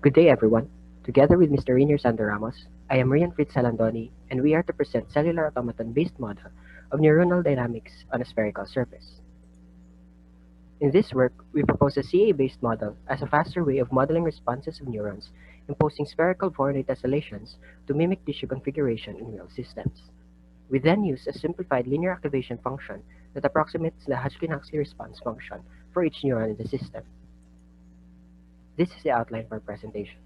Good day, everyone. Together with Mr. Reinier Ramos, I am Rian Fritz Jalandoni, and we are to present Cellular Automaton-based model of neuronal dynamics on a spherical surface. In this work, we propose a CA-based model as a faster way of modeling responses of neurons, imposing spherical Voronoi tessellations to mimic tissue configuration in real systems. We then use a simplified linear activation function that approximates the Hodgkin-Huxley response function for each neuron in the system. This is the outline for our presentation.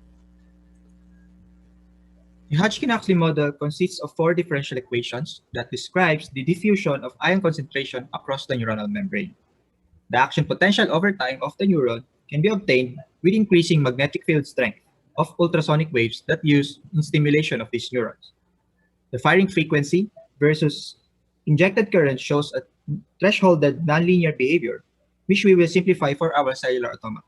The Hodgkin-Huxley model consists of four differential equations that describes the diffusion of ion concentration across the neuronal membrane. The action potential over time of the neuron can be obtained with increasing magnetic field strength of ultrasonic waves that use in stimulation of these neurons. The firing frequency versus injected current shows a thresholded nonlinear behavior, which we will simplify for our cellular automata.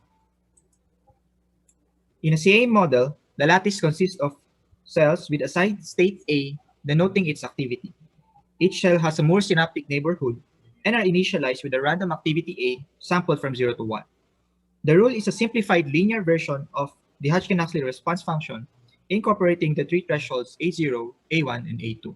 In a CA model, the lattice consists of cells with assigned state A denoting its activity. Each cell has a Moore synaptic neighborhood and are initialized with a random activity A sampled from 0 to 1. The rule is a simplified linear version of the Hodgkin-Huxley response function incorporating the three thresholds A0, A1, and A2.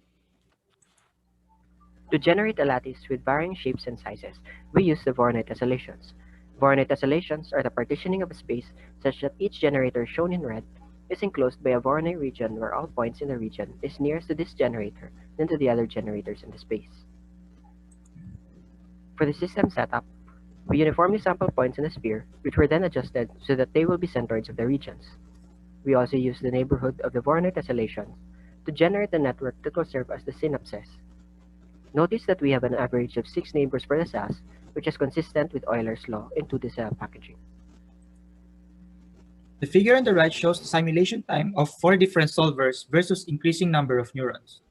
To generate a lattice with varying shapes and sizes, we use the Voronoi tessellations. Voronoi tessellations are the partitioning of a space such that each generator shown in red is enclosed by a Voronoi region where all points in the region is nearest to this generator than to the other generators in the space. For the system setup, we uniformly sample points in the sphere, which were then adjusted so that they will be centroids of the regions. We also use the neighborhood of the Voronoi tessellations to generate a network that will serve as the synapses. Notice that we have an average of 6 neighbors for the SAS, which is consistent with Euler's law in 2D cell packaging. The figure on the right shows the simulation time of 4 different solvers versus increasing number of neurons.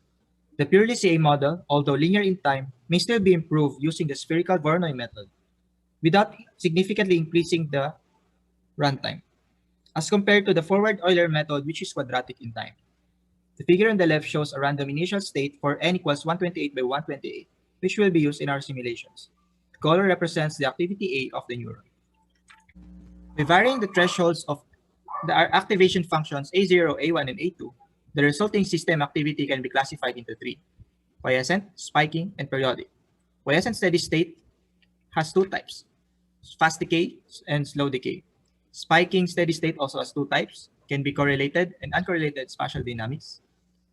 The purely CA model, although linear in time, may still be improved using the spherical Voronoi method without significantly increasing the runtime, as compared to the forward Euler method, which is quadratic in time. The figure on the left shows a random initial state for n equals 128 by 128, which will be used in our simulations. The color represents the activity A of the neuron. By varying the thresholds of the activation functions A0, A1, and A2, the resulting system activity can be classified into three: quiescent, spiking, and periodic. Quiescent steady state has two types: fast decay and slow decay. Spiking steady state also has two types, can be correlated and uncorrelated spatial dynamics.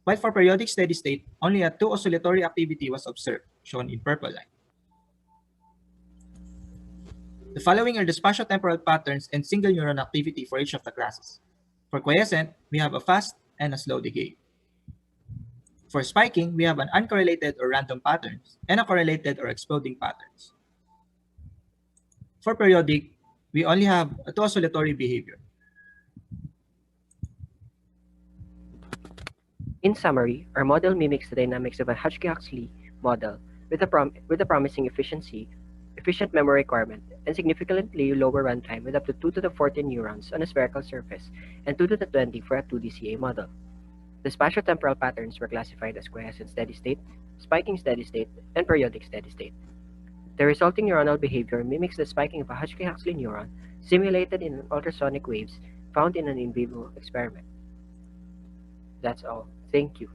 While for periodic steady state, only a 2 oscillatory activity was observed, shown in purple line. The following are the spatio-temporal patterns and single neuron activity for each of the classes. For quiescent, we have a fast and a slow decay. For spiking, we have an uncorrelated or random patterns and a correlated or exploding patterns. For periodic, we only have a 2 oscillatory behavior. In summary, our model mimics the dynamics of a Hodgkin-Huxley model with a promising efficient memory requirement, and significantly lower runtime with up to 2 to the 14 neurons on a spherical surface and 2 to the 20 for a 2D CA model. The spatio-temporal patterns were classified as quiescent steady state, spiking steady state, and periodic steady state. The resulting neuronal behavior mimics the spiking of a Hodgkin-Huxley neuron simulated in ultrasonic waves found in an in vivo experiment. That's all. Thank you.